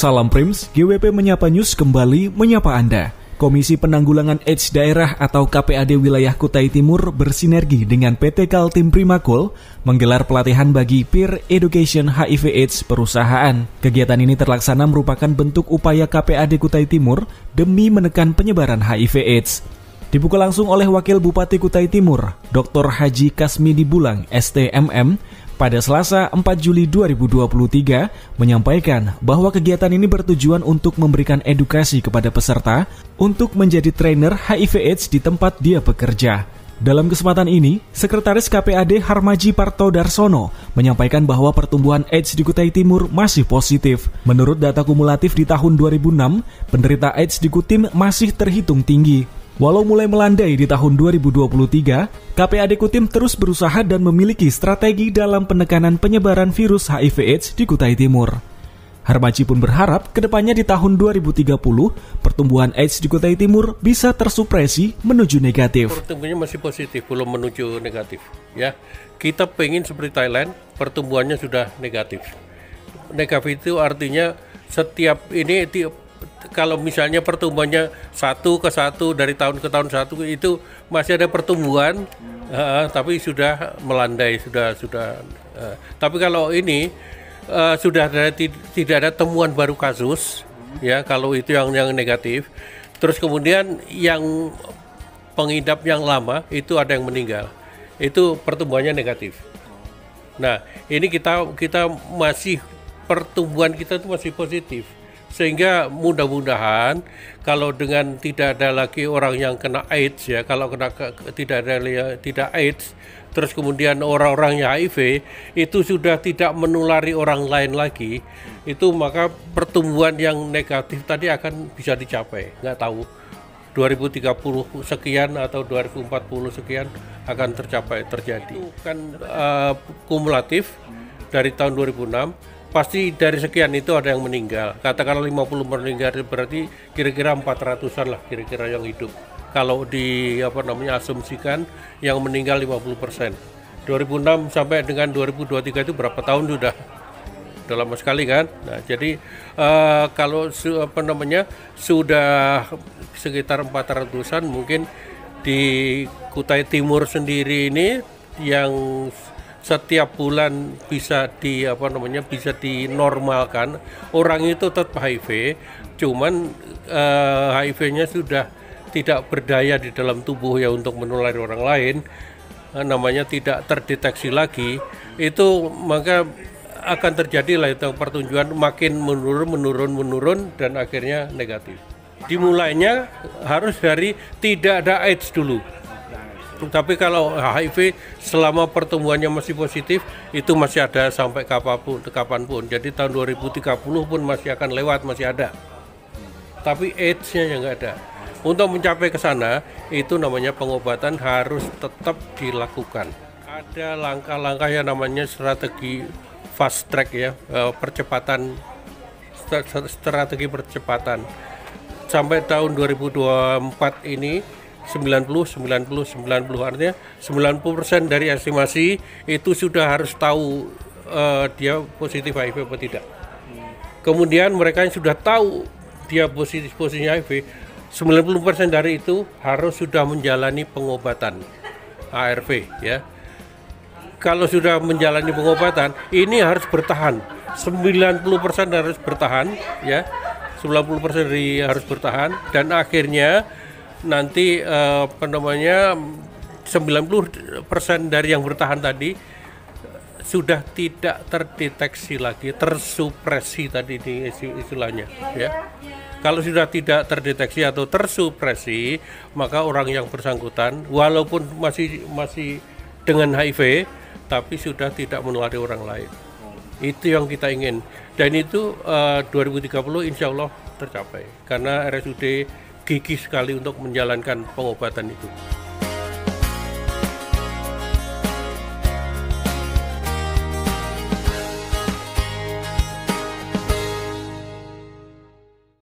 Salam Prims, GWP Menyapa News kembali menyapa Anda. Komisi Penanggulangan AIDS Daerah atau KPAD Wilayah Kutai Timur bersinergi dengan PT Kaltim Primakol menggelar pelatihan bagi Peer Education HIV/AIDS perusahaan. Kegiatan ini terlaksana merupakan bentuk upaya KPAD Kutai Timur demi menekan penyebaran HIV/AIDS. Dibuka langsung oleh Wakil Bupati Kutai Timur, Dr. Haji Kasmidi Bulang, STMM, pada Selasa 4 Juli 2023 menyampaikan bahwa kegiatan ini bertujuan untuk memberikan edukasi kepada peserta untuk menjadi trainer HIV/AIDS di tempat dia bekerja. Dalam kesempatan ini, Sekretaris KPAD Harmaji Parto Darsono menyampaikan bahwa pertumbuhan AIDS di Kutai Timur masih positif. Menurut data kumulatif di tahun 2006, penderita AIDS di Kutim masih terhitung tinggi. Walau mulai melandai di tahun 2023, KPAD Kutim terus berusaha dan memiliki strategi dalam penekanan penyebaran virus HIV/AIDS di Kutai Timur. Harmaji pun berharap kedepannya di tahun 2030, pertumbuhan AIDS di Kutai Timur bisa tersupresi menuju negatif. Pertumbuhannya masih positif, belum menuju negatif. Ya, kita pengen seperti Thailand, pertumbuhannya sudah negatif. Negatif itu artinya setiap ini kalau misalnya pertumbuhannya 1 ke 1 dari tahun ke tahun 1 itu masih ada pertumbuhan, tapi sudah melandai, sudah. Tapi kalau ini sudah tidak ada temuan baru kasus, ya kalau itu yang negatif. Terus kemudian yang pengidap yang lama itu ada yang meninggal, itu pertumbuhannya negatif. Nah ini kita masih pertumbuhan kita itu masih positif. Sehingga mudah-mudahan kalau dengan tidak ada lagi orang yang kena AIDS, ya kalau tidak AIDS, terus kemudian orang-orang yang HIV itu sudah tidak menulari orang lain lagi, itu maka pertumbuhan yang negatif tadi akan bisa dicapai. Nggak tahu 2030 sekian atau 2040 sekian akan terjadi. Itu kan kumulatif dari tahun 2006. Pasti dari sekian itu ada yang meninggal. Katakanlah 50 meninggal, berarti kira-kira 400-an lah kira-kira yang hidup. Kalau asumsikan yang meninggal 50%. 2006 sampai dengan 2023 itu berapa tahun sudah? Udah lama sekali kan? Nah, jadi kalau sudah sekitar 400-an, mungkin di Kutai Timur sendiri ini yang setiap bulan bisa dinormalkan, orang itu tetap HIV, cuman HIV-nya sudah tidak berdaya di dalam tubuh ya untuk menulari orang lain, namanya tidak terdeteksi lagi, itu maka akan terjadilah itu pertumbuhan makin menurun dan akhirnya negatif. Dimulainya harus dari tidak ada AIDS dulu. Tapi kalau HIV selama pertumbuhannya masih positif, itu masih ada sampai kapanpun. Jadi tahun 2030 pun masih akan lewat, masih ada. Tapi AIDS-nya yang nggak ada. Untuk mencapai ke sana, itu namanya pengobatan harus tetap dilakukan. Ada langkah-langkah yang namanya strategi fast track, ya, strategi percepatan. Sampai tahun 2024 ini 90 artinya 90% dari estimasi itu sudah harus tahu dia positif HIV atau tidak. Kemudian mereka yang sudah tahu dia posisinya HIV, 90% dari itu harus sudah menjalani pengobatan ARV, ya. Kalau sudah menjalani pengobatan, ini harus bertahan. 90% harus bertahan, ya. 90% harus bertahan dan akhirnya nanti 90% dari yang bertahan tadi sudah tidak terdeteksi lagi, tersupresi tadi di istilahnya, ya. Kalau sudah tidak terdeteksi atau tersupresi, maka orang yang bersangkutan walaupun masih dengan HIV tapi sudah tidak menulari orang lain. Itu yang kita ingin, dan itu 2030 insya Allah tercapai karena RSUD gigih sekali untuk menjalankan pengobatan itu.